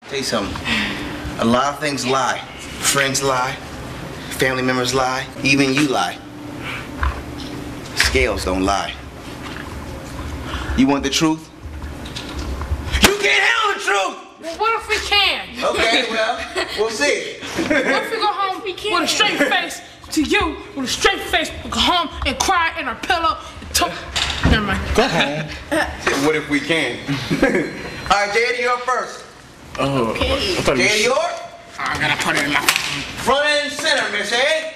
Tell you something. A lot of things lie. Friends lie. Family members lie. Even you lie. Scales don't lie. You want the truth? You can't handle the truth! Well, what if we can? Okay, well, we'll see. What if we go home with a straight face to you, with a straight face, we go home and cry in our pillow and talk. Never mind. Go home. What if we can? All right, Jada, you're up first. Oh, okay. Jada, yours? I'm gonna put it in my phone. Front and center, Miss A.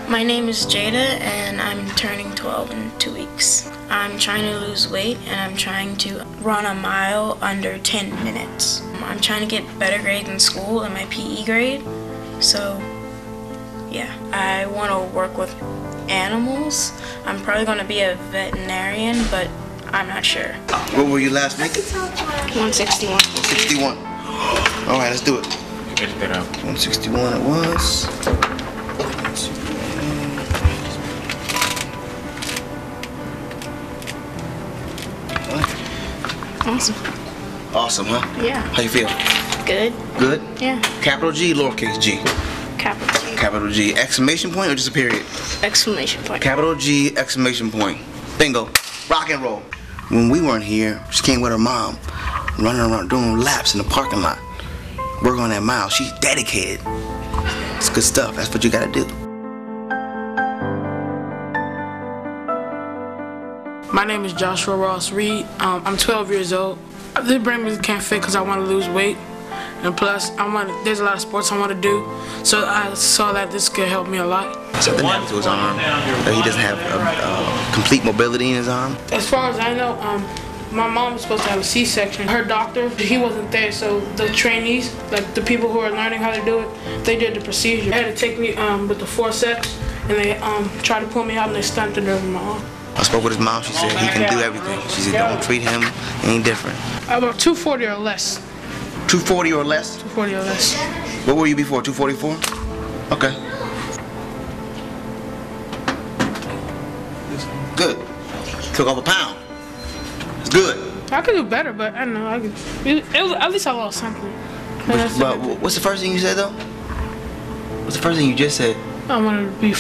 My name is Jada and I'm turning 12 in 2 weeks. I'm trying to lose weight and I'm trying to run a mile under 10 minutes. I'm trying to get better grades in school in my PE grade. So, yeah. I want to work with animals. I'm probably going to be a veterinarian, but I'm not sure. What were you last week? 161. 161. All right, let's do it. 161 it was. Awesome. Awesome, huh? Yeah. How you feel? Good. Good? Yeah. Capital G, lowercase g. Capital G. Capital G, exclamation point or just a period? Exclamation point. Capital G, exclamation point. Bingo. Rock and roll. When we weren't here, she came with her mom, running around doing laps in the parking lot. Working on that mile. She's dedicated. It's good stuff. That's what you gotta do. My name is Joshua Ross Reed. I'm 12 years old. This bring me to Can't Fit because I want to lose weight, and plus there's a lot of sports I want to do. So I saw that this could help me a lot. Something happened to his arm. He doesn't have complete mobility in his arm. As far as I know, my mom was supposed to have a C-section. Her doctor, he wasn't there, so the trainees, like the people who are learning how to do it, they did the procedure. They had to take me with the forceps, and they tried to pull me out and they stunted over my arm. I spoke with his mom. She said he can do everything. She said don't treat him any different. About 240 or less. 240 or less? 240 or less. What were you before? 244? Okay. Good. Took off a pound. It's good. I could do better, but I don't know. At least I lost something. But what's the first thing you said though? What's the first thing you just said? I wanted to be.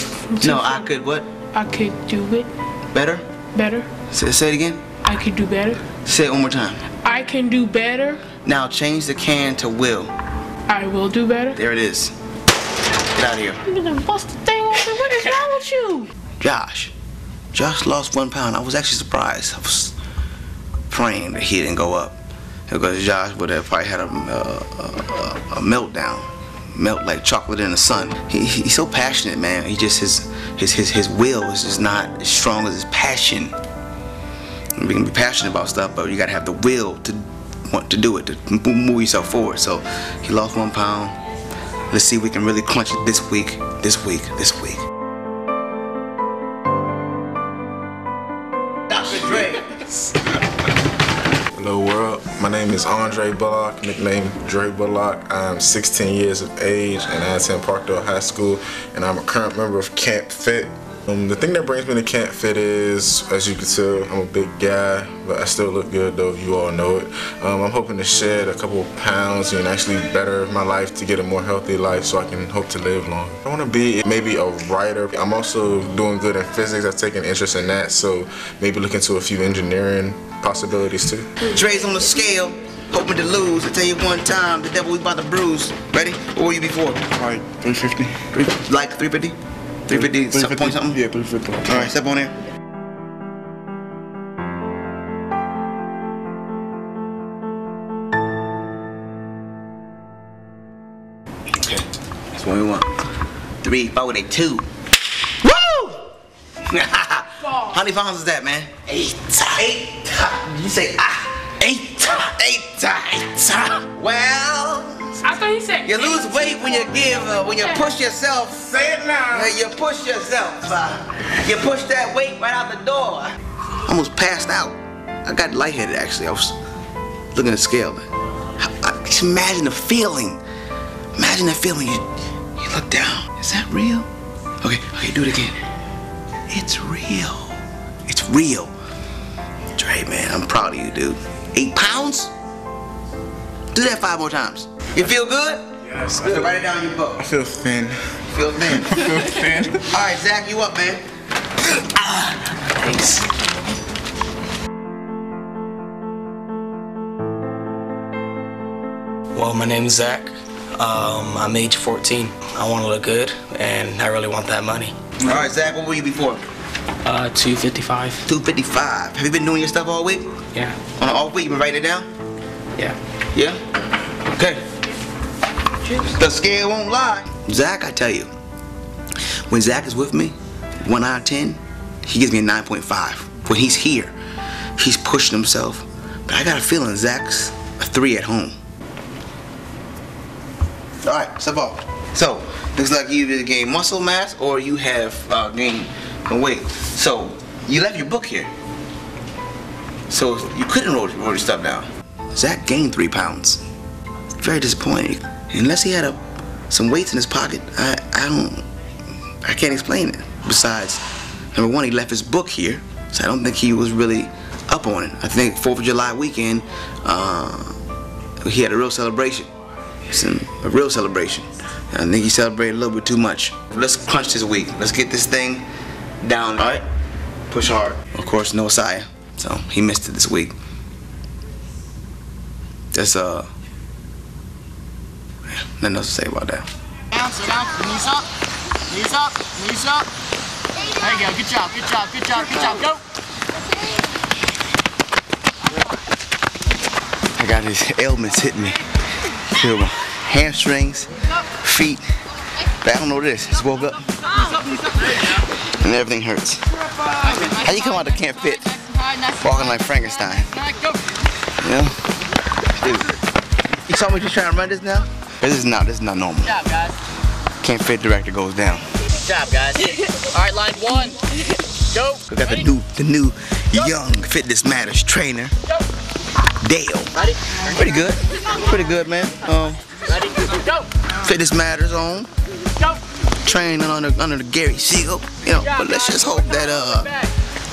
No, I could what? I could do it. Better? Better. Say it again. I could do better. Say it one more time. I can do better. Now change the can to will. I will do better. There it is. Get out of here. You're gonna bust the thing open. What is wrong with you? Josh lost 1 pound. I was actually surprised. I was praying that he didn't go up because Josh would have probably had a meltdown. Melt like chocolate in the sun. He's so passionate, man. He just his will is just not as strong as his passion. We can be passionate about stuff, but you gotta have the will to want to do it, to move yourself forward. So he lost 1 pound. Let's see if we can really crunch it this week. Dr. Dre. Hello world, my name is Andre Bullock, nicknamed Dre Bullock. I'm 16 years of age and I attend Parkdale High School and I'm a current member of Can't Fit. The thing that brings me to Can't Fit is, as you can tell, I'm a big guy, but I still look good though, you all know it. I'm hoping to shed a couple of pounds and actually better my life to get a more healthy life so I can hope to live longer. I want to be maybe a writer. I'm also doing good in physics. I've taken interest in that, so maybe look into a few engineering possibilities too. Dre's on the scale, hoping to lose. I tell you one time, the devil was about to bruise. Ready? What were you before? Like 350. Like 350? 350 point something? Yeah, 350. All right, step on there. Okay, that's what we want. 3, 4, 2. Woo! How many pounds is that, man? 8. Did you say 8? Well, I thought he said you lose weight when you push yourself. Say it now. You push yourself. You push that weight right out the door. I almost passed out. I got lightheaded actually. I was looking at the scale. Just imagine the feeling. Imagine that feeling. You look down. Is that real? Okay, do it again. It's real. It's real. Dre, man, I'm proud of you, dude. 8 pounds? Do that 5 more times. You feel good? Yes. Write it down in your book. I feel thin. Feel thin. I feel thin. All right, Zach, you up, man? Thanks. Well, my name is Zach. I'm age 14. I want to look good, and I really want that money. All right, Zach, what were you before? 255. 255. Have you been doing your stuff all week? Yeah. On an off week, you been writing it down? Yeah. Yeah? Okay. The scale won't lie. Zach, I tell you, when Zach is with me, 1 out of 10, he gives me a 9.5. When he's here, he's pushing himself. But I got a feeling Zach's a 3 at home. All right, step off. So, looks like you either gained muscle mass or you have gained some weight. So, you left your book here. So, you couldn't wrote your stuff down. Zach gained 3 pounds. Very disappointing. Unless he had some weights in his pocket, I can't explain it. Besides, number 1, he left his book here, so I don't think he was really up on it. I think 4th of July weekend, he had a real celebration. A real celebration. I think he celebrated a little bit too much. Let's crunch this week. Let's get this thing down. All right? Push hard. Of course, no Asaya, so he missed it this week. That's nothing else to say about that. Sit down, knees up, knees up, knees up. There you go, good job, good job, good job, good job, go. I got these ailments hitting me. Feel my hamstrings, feet, but I don't know what it is. Just woke up and everything hurts. How you come out to Camp Fit walking like Frankenstein? You know? Dude, you saw me just trying to run this now? This is not normal. Good job, guys. Camp Fit director goes down. Good job, guys. All right, line 1, go. We got the new young Fitness Matters trainer, Dale. Ready? Pretty good, man. Ready? Go. Fitness Matters on. Go. Training under the Gary Siegel, you know. But let's just hope that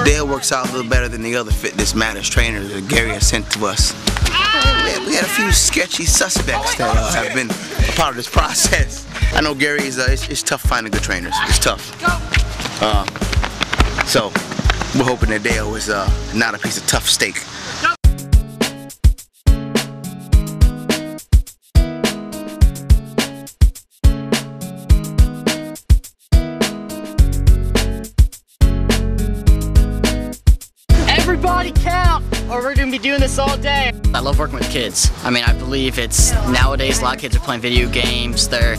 Dale works out a little better than the other Fitness Matters trainers that Gary has sent to us. We had a few sketchy suspects that have been part of this process. I know Gary is it's tough finding good trainers. It's tough. So we're hoping that Dale is not a piece of tough steak. Everybody count, or we're gonna be doing this all day. I love working with kids. I mean, I believe it's nowadays a lot of kids are playing video games. They're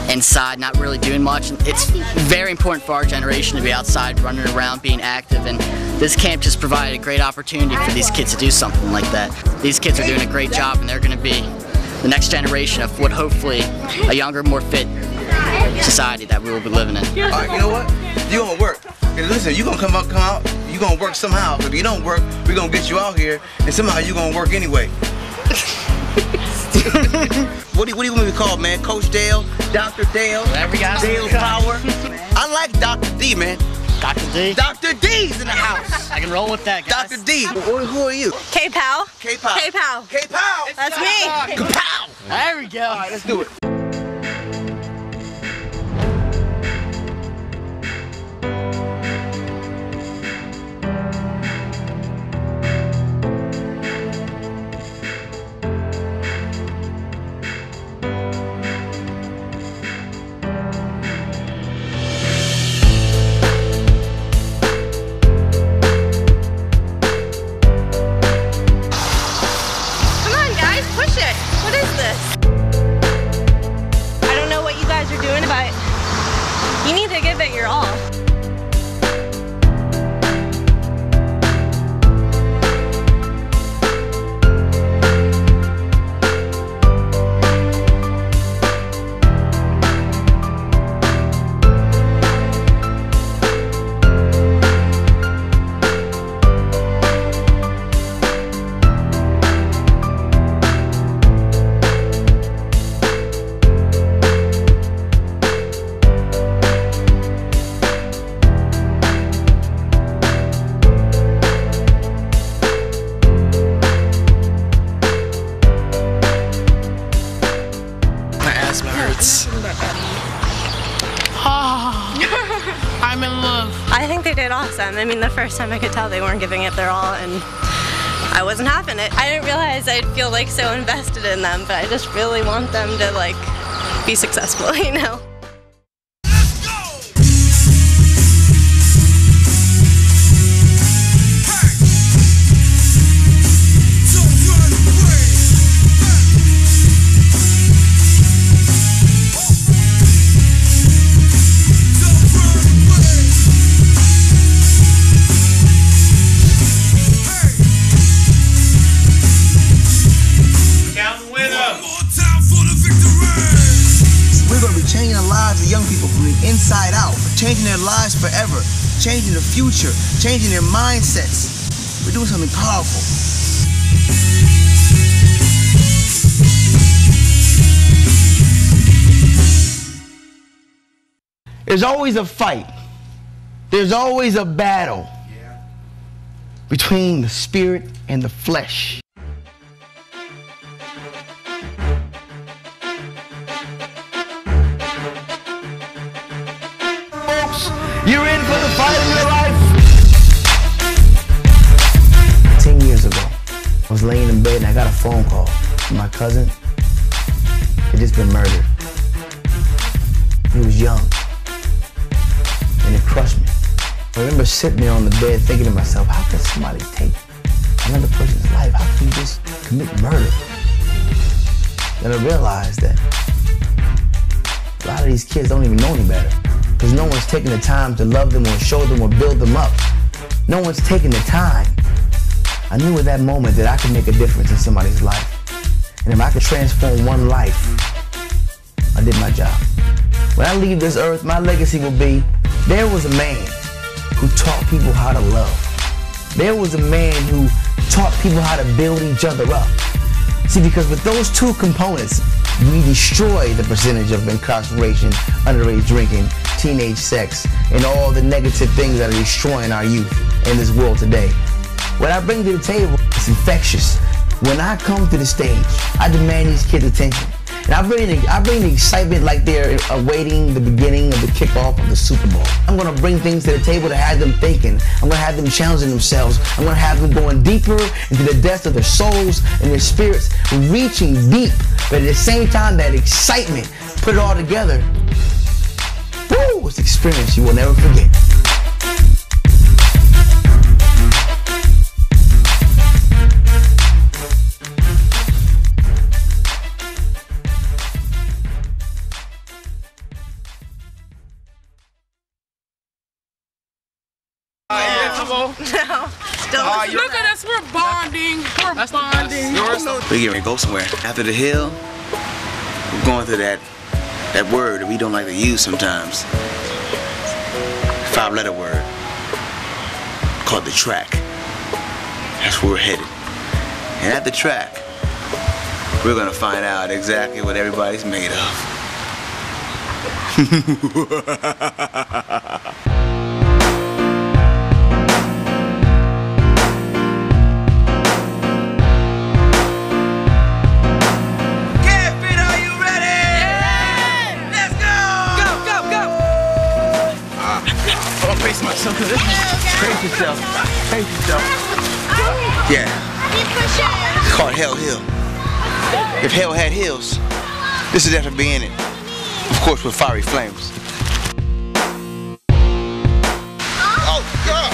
inside, not really doing much. It's very important for our generation to be outside, running around, being active, and this camp just provided a great opportunity for these kids to do something like that. These kids are doing a great job, and they're going to be the next generation of what hopefully a younger, more fit society that we will be living in. All right, you know what? You gonna work. And listen, you gonna come out. You gonna work somehow. If you don't work, we gonna get you out here, and somehow you gonna work anyway. What do you want me to be called, man? Coach Dale, Dr. Dale, Dale Power. I like Dr. D, man. Dr. D? Dr. D's in the house. I can roll with that, guys. Dr. D. Who are you? K-Pal. K-Pal. K-Pal. K-Pal. That's me. K-Pal. There we go. All right, let's do it. Come on, guys, push it. What is this? it awesome. I mean, the first time I could tell they weren't giving it their all, and I wasn't having it. I didn't realize I'd feel like so invested in them, but I just really want them to like be successful, you know? We're going to be changing the lives of young people from the inside out, changing their lives forever, changing the future, changing their mindsets. We're doing something powerful. There's always a fight. There's always a battle between the spirit and the flesh. You're in for the fight of your life. 10 years ago, I was laying in bed and I got a phone call from my cousin. He'd just been murdered. He was young, and it crushed me. I remember sitting there on the bed thinking to myself, how can somebody take another person's life? How can you just commit murder? Then I realized that a lot of these kids don't even know any better, because no one's taking the time to love them or show them or build them up. No one's taking the time. I knew at that moment that I could make a difference in somebody's life. And if I could transform one life, I did my job. When I leave this earth, my legacy will be, there was a man who taught people how to love. There was a man who taught people how to build each other up. See, because with those two components, we destroy the percentage of incarceration, underage drinking, teenage sex, and all the negative things that are destroying our youth in this world today. What I bring to the table is infectious. When I come to the stage, I demand these kids' attention. And I bring the excitement like they're awaiting the beginning of the kickoff of the Super Bowl. I'm going to bring things to the table to have them thinking. I'm going to have them challenging themselves. I'm going to have them going deeper into the depths of their souls and their spirits, reaching deep, but at the same time, that excitement, put it all together. Woo! It's an experience you will never forget. No, still. Look at us, we're bonding. We're bonding. We're getting ready to go somewhere. After the hill, we're going through that word that we don't like to use sometimes. 5-letter word called the track. That's where we're headed. And at the track, we're gonna find out exactly what everybody's made of. Pace yourself. Pace yourself. Yeah. It's called Hell Hill. If hell had hills, this would definitely be in it. Of course, with fiery flames. Oh, God!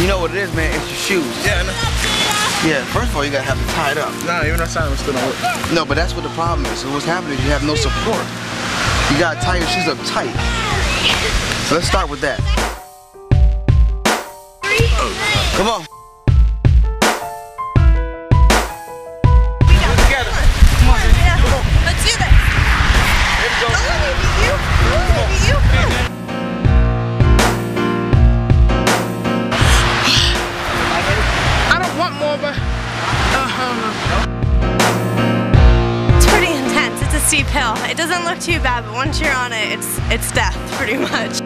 You know what it is, man? It's your shoes. Yeah, I know. Yeah, first of all, you gotta have them tied up. Nah, even that time still don't work. No, but that's what the problem is. So what's happening is you have no support. You gotta tie your shoes up tight. So let's start with that. Come on. Together. Come on. Let's do this. Here we go. Don't let me beat you. Don't let me beat you. It's pretty intense. It's a steep hill. It doesn't look too bad, but once you're on it, it's death, pretty much.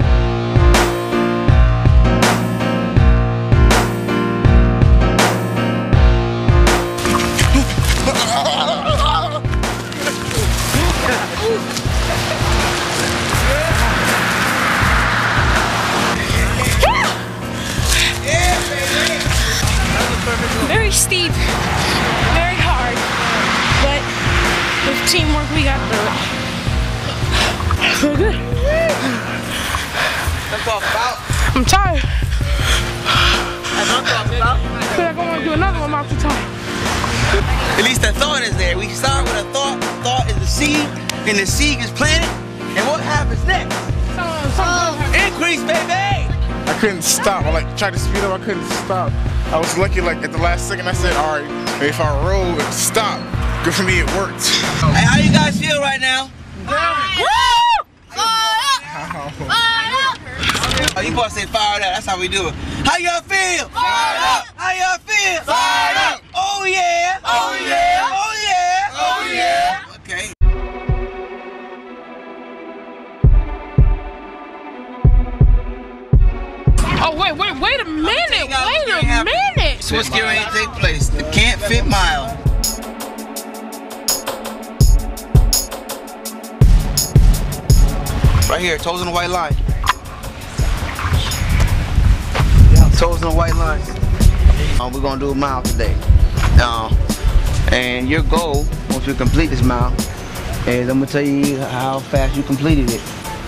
We got through it. Feel good. Let's talk about. I'm tired. That's what I'm talking about. I feel like I want to do another one. I'm out too tired. At least the thought is there. We start with a thought. Thought is the seed, and the seed is planted. And what happens next? Increase, baby! I couldn't stop. I tried to speed up. I couldn't stop. I was lucky. Like at the last second, I said, "All right, if I roll and stop, good for me. It worked." Hey, how you guys feel right now? Oh, you supposed to say fired up. That's how we do it. How y'all feel? Fired up. How y'all feel? Fired up. Oh yeah. Oh yeah. Oh yeah. Oh yeah. Okay. Oh, wait a minute. Wait a minute. So what's going to take place? The Can't Fit Mile. Right here, toes on the white line. Toes on the white line. We're gonna do a mile today. And your goal, once you complete this mile, is I'm gonna tell you how fast you completed it.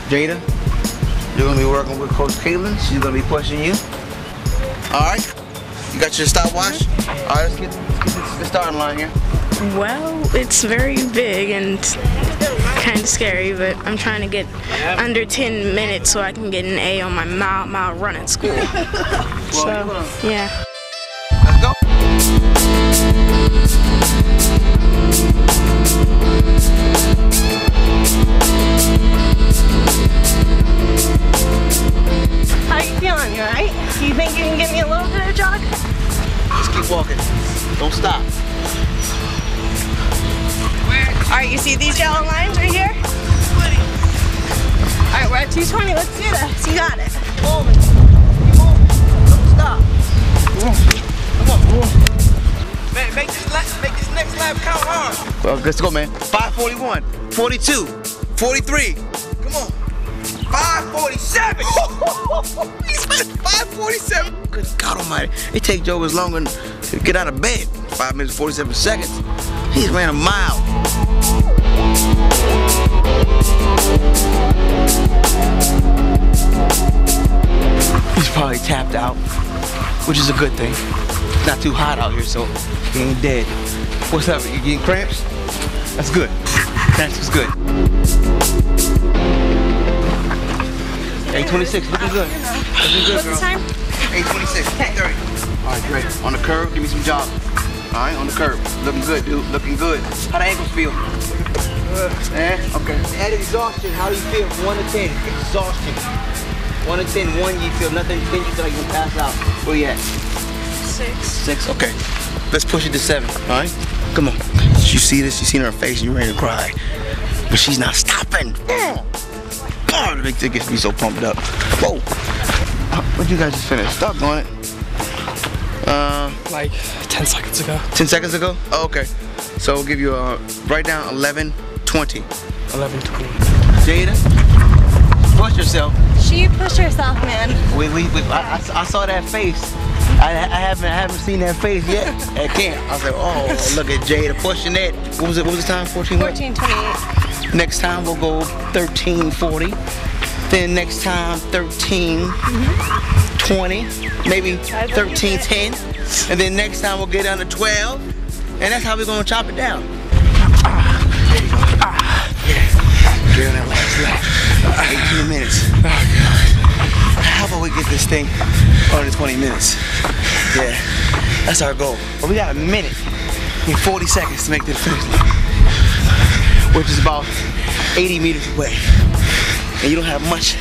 Jada, you're gonna be working with Coach Caitlin. She's gonna be pushing you. All right. You got your stopwatch? All right, let's get the starting line here. Well, it's very big and kind of scary, but I'm trying to get under 10 minutes so I can get an A on my mile run at school. So, yeah. Let's go. How you feeling? You alright? Do you think you can give me a little bit of a jog? Just keep walking. Don't stop. Alright, you see these yellow lines right here? Alright, we're at 220. Let's do this. You got it. Moving. Keep moving. Don't stop. Come on. Make this next lap count hard. Well, let's go, man. 5:41, 42, 43. Come on. 5:47. He's 5:47. Good God Almighty. It takes Joe as long to get out of bed. 5 minutes 47 seconds. He's ran a mile. He's probably tapped out, which is a good thing. It's not too hot out here, so he ain't dead. What's up? You getting cramps? That's good. That's good. 8:26, looking good. Looking good, girl. What's the time? 8:26, 8:30. All right, great. On the curve, give me some jog. All right, on the curve. Looking good, dude. Looking good. How the ankles feel? Okay. At exhaustion, how do you feel? 1 to 10. Exhaustion. 1 to 10. 1, you feel nothing. 10, you feel like you're gonna pass out. Where you at? 6. 6. Okay. Let's push it to 7. All right. Come on. You see this? You seen her face? You're ready to cry, but she's not stopping. God, it gets me so pumped up. Whoa. What you guys just finished? Stop doing it. Like 10 seconds ago. 10 seconds ago? Oh, okay. So we'll give you a write down 11:20. 11:20. Jada, push yourself. She pushed herself, man. I saw that face. I haven't seen that face yet at camp. I was like, oh, look at Jada pushing it. What was it? What was the time? 14 what? 14:28. Next time we'll go 13:40. Then next time 13:20. Maybe 13:10. And then next time we'll get down to 12. And that's how we're gonna chop it down. There you go. Get on that last lap. 18 minutes. How about we get this thing under 20 minutes? Yeah, that's our goal. But we got a minute and 40 seconds to make this finish line, which is about 80 meters away. And you don't have much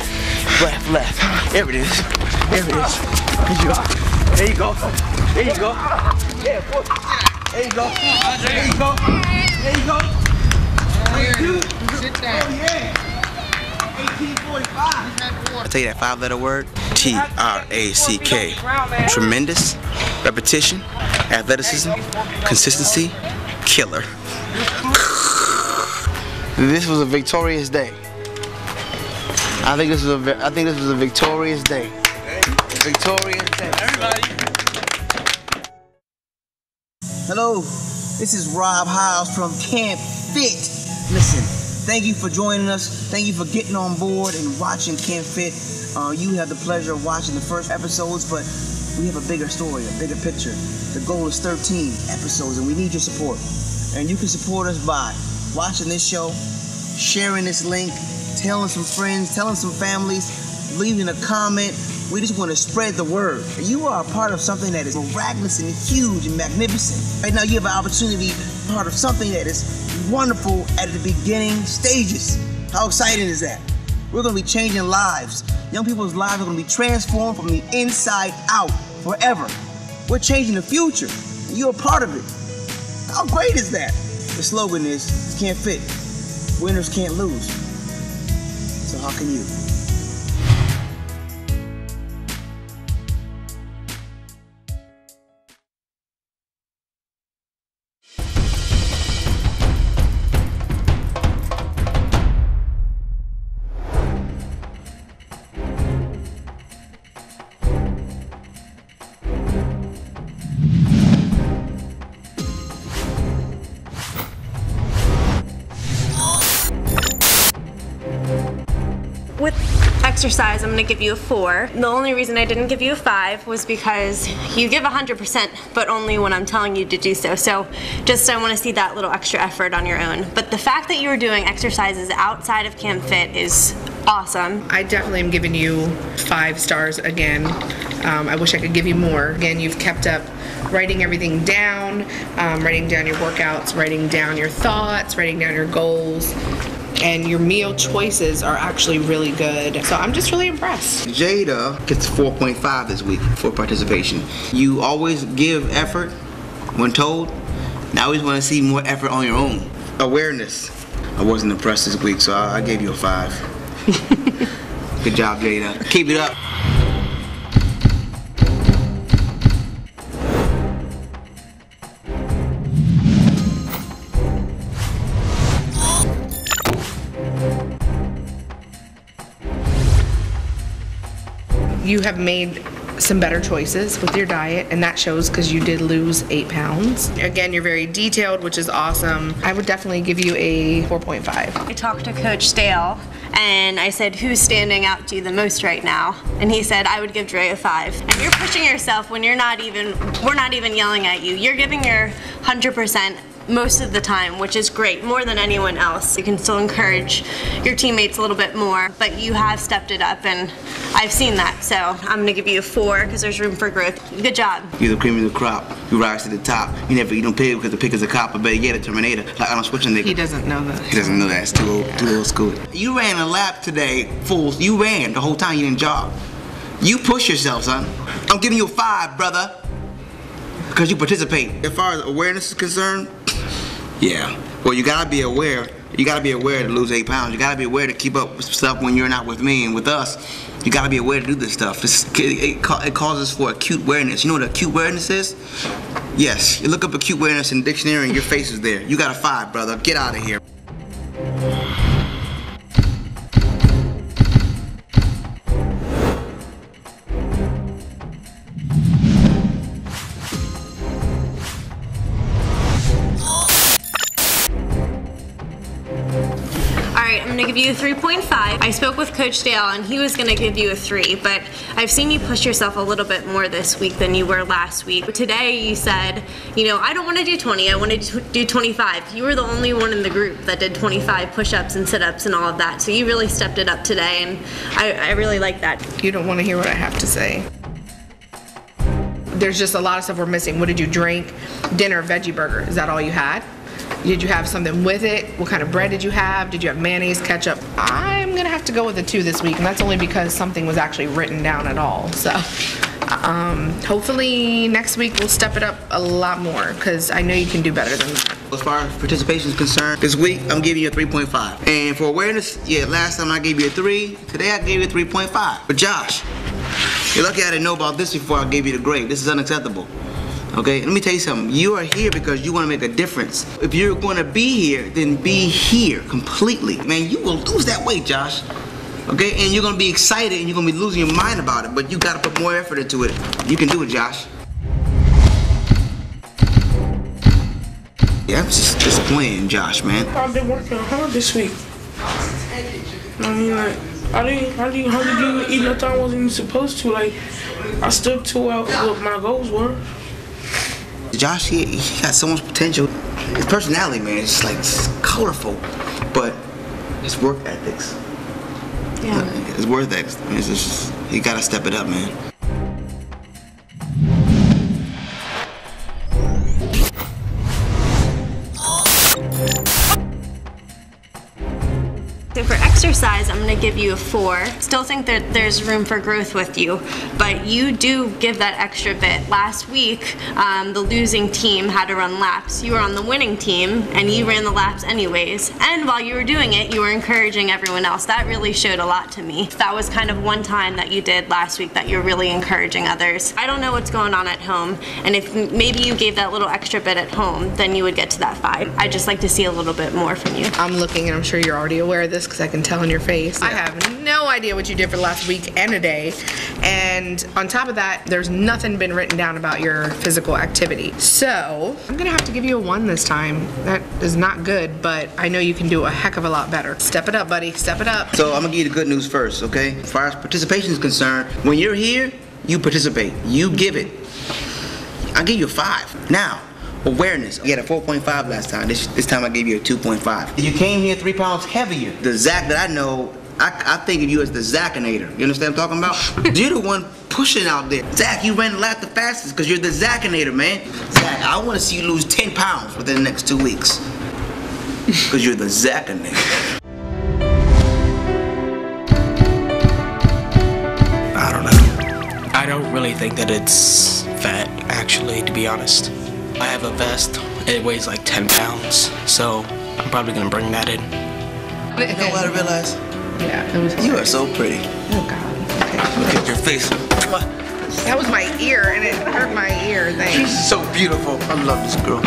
breath left. There it is. There it is. There you go. There you go. There you go. Yeah, boy. There you go. There you go. There you go. Sit down. Oh, yeah. 18:45. I'll tell you that 5-letter word. TRACK. Tremendous. Repetition. Athleticism. Consistency. Killer. This was a victorious day. I think this was a victorious day. Victorious day. Everybody. Hello, this is Rob Hiles from Camp Fit. Listen, thank you for joining us. Thank you for getting on board and watching Can't Fit. You have the pleasure of watching the first episodes, but we have a bigger story, a bigger picture. The goal is 13 episodes, and we need your support. And you can support us by watching this show, sharing this link, telling some friends, telling some families, leaving a comment. We just want to spread the word. You are a part of something that is miraculous and huge and magnificent. Right now you have an opportunity to be part of something that is wonderful at the beginning stages. How exciting is that? We're going to be changing lives. Young people's lives are going to be transformed from the inside out forever. We're changing the future. And you're a part of it. How great is that? The slogan is, can't fit. Winners can't lose. So how can you? With exercise, I'm going to give you a 4. The only reason I didn't give you a 5 was because you give 100%, but only when I'm telling you to do so. So just I want to see that little extra effort on your own. But the fact that you were doing exercises outside of Camp Fit is awesome. I definitely am giving you 5 stars again. I wish I could give you more. Again, you've kept up writing everything down, writing down your workouts, writing down your thoughts, writing down your goals. And your meal choices are actually really good. So I'm just really impressed. Jada gets 4.5 this week for participation. You always give effort when told. Now I always want to see more effort on your own. Awareness. I wasn't impressed this week, so I gave you a 5. Good job, Jada. Keep it up. You have made some better choices with your diet, and that shows because you did lose 8 pounds. Again, you're very detailed, which is awesome. I would definitely give you a 4.5. I talked to Coach Dale and I said, who's standing out to you the most right now? And he said, I would give Dre a 5. And you're pushing yourself when we're not even yelling at you. You're giving your 100% most of the time, which is great, more than anyone else. You can still encourage your teammates a little bit more, but you have stepped it up, and I've seen that. So I'm gonna give you a 4 because there's room for growth. Good job. You're the cream of the crop. You rise to the top. You never eat no pig because the pig is a cop, but better yet a Terminator. Like Arnold Schwarzenegger. He doesn't know that. He doesn't know that. It's too old school. You ran a lap today, fools. You ran the whole time. You didn't jog. You push yourself, son. I'm giving you a 5, brother, because you participate. As far as awareness is concerned, yeah. Well, you gotta be aware. You gotta be aware to lose 8 pounds. You gotta be aware to keep up with stuff when you're not with me and with us. You gotta be aware to do this stuff. It causes for acute awareness. You know what acute awareness is? Yes. You look up acute awareness in the dictionary and your face is there. You got a 5, brother. Get out of here. I'm gonna give you a 3.5. I spoke with Coach Dale and he was gonna give you a 3, but I've seen you push yourself a little bit more this week than you were last week. Today you said, you know, I don't wanna do 20, I wanna do 25. You were the only one in the group that did 25 push-ups and sit-ups and all of that, so you really stepped it up today, and I really like that. You don't wanna hear what I have to say. There's just a lot of stuff we're missing. What did you drink? Dinner, veggie burger, is that all you had? Did you have something with it? What kind of bread did you have? Did you have mayonnaise, ketchup? I'm gonna have to go with a 2 this week, and that's only because something was actually written down at all. So hopefully next week we'll step it up a lot more, because I know you can do better than that. As far as participation is concerned, this week I'm giving you a 3.5. And for awareness, yeah, last time I gave you a 3. Today I gave you a 3.5. But Josh, you're lucky I didn't know about this before I gave you the grade. This is unacceptable. Okay, let me tell you something. You are here because you want to make a difference. If you're going to be here, then be here completely. Man, you will lose that weight, Josh. Okay, and you're going to be excited and you're going to be losing your mind about it, but you got to put more effort into it. You can do it, Josh. Yeah, I'm just disappointed in Josh, man. I've been working hard this week. I mean, like, I didn't hardly eat nothing I wasn't even supposed to. Like, I stood to what my goals were. Josh, he got so much potential. His personality, man, it's like it's colorful, but his work ethics. Yeah. His work ethics. I mean, it's just, he gotta step it up, man. So for exercise, I'm gonna give you a 4. Still think that there's room for growth with you, but you do give that extra bit. Last week, the losing team had to run laps. You were on the winning team, and you ran the laps anyways. And while you were doing it, you were encouraging everyone else. That really showed a lot to me. That was kind of one time that you did last week that you're really encouraging others. I don't know what's going on at home, and if maybe you gave that little extra bit at home, then you would get to that 5. I'd just like to see a little bit more from you. I'm looking, and I'm sure you're already aware of this because I can tell in your face. I have no idea what you did for the last week and a day. And on top of that, there's nothing been written down about your physical activity. So I'm gonna have to give you a 1 this time. That is not good, but I know you can do a heck of a lot better. Step it up, buddy, step it up. So I'm gonna give you the good news first, okay? As far as participation is concerned, when you're here, you participate. You give it. I'll give you a 5. Now, awareness. You had a 4.5 last time. This time I gave you a 2.5. You came here 3 pounds heavier. The Zach that I know, I think of you as the Zachinator. You understand what I'm talking about? You're the one pushing out there. Zach, you ran the lap the fastest because you're the Zachinator, man. Zach, I want to see you lose 10 pounds within the next 2 weeks. Because you're the Zachinator. I don't know. I don't really think that it's fat, actually, to be honest. I have a vest. It weighs like 10 pounds, so I'm probably gonna bring that in. You know what I realized? Yeah, it was. You are so pretty. Oh God. Okay. Look at your face. That was my ear, and it hurt my ear. Thanks. She's so beautiful. I love this girl.